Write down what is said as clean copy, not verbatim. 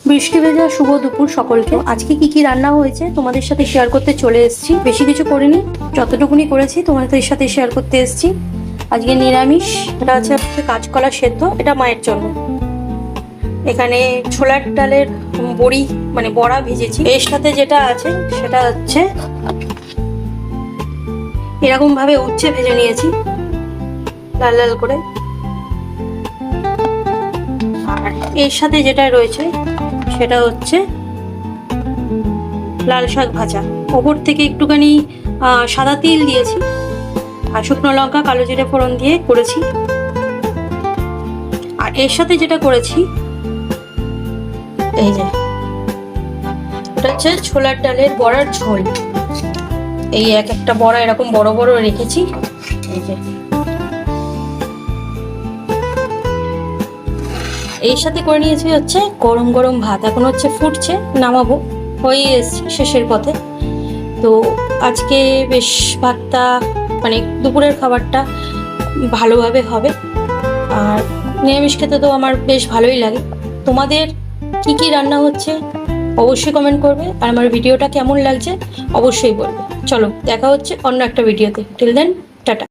বৃষ্টি ভেজা শুভ দুপুর সকলকে। আজকে কি রান্না হয়েছে তোমাদের সাথে শেয়ার করতে চলে এসেছি। বেশি কিছু করিনি, যতটুকুনি করেছি তোমাদের সাথে শেয়ার করতে এসেছি। আজকে নিরামিষ। এটা হচ্ছে কাঁচকলা সেদ্ধ, এটা মায়ের জন্য। এখানে ছোলার ডালের বড়ি মানে বড়া ভেজেছি। এর সাথে যেটা আছে সেটা হচ্ছে এরকম ভাবে উচ্ছে ভেজে নিয়েছি লাল লাল করে। আর এর সাথে যেটা রয়েছে সেটা হচ্ছে লাল শাক ভাজা। ওপর থেকে একটুখানি সাদা তিল দিয়েছি আর শুকনো লঙ্কা কালো জিরে ফোড়ন দিয়ে করেছি। আর এর সাথে যেটা করেছি এই যে এটা হচ্ছে ছোলার ডালের বড়ার ঝোল। এই এক একটা বড়া এরকম বড় বড় রেখেছি। এই যে এর সাথে করে নিয়েছি হচ্ছে গরম গরম ভাত। এখন হচ্ছে ফুটছে, নামাবো, হয়ে এসছি শেষের পথে। তো আজকে বেশ ভাতটা মানে দুপুরের খাবারটা ভালোভাবে হবে। আর নিরামিষ খেতে তো আমার বেশ ভালোই লাগে। তোমাদের কি রান্না হচ্ছে অবশ্যই কমেন্ট করবে, আর আমার ভিডিওটা কেমন লাগছে অবশ্যই বলবে। চলো দেখা হচ্ছে অন্য একটা ভিডিওতে। Till then tata.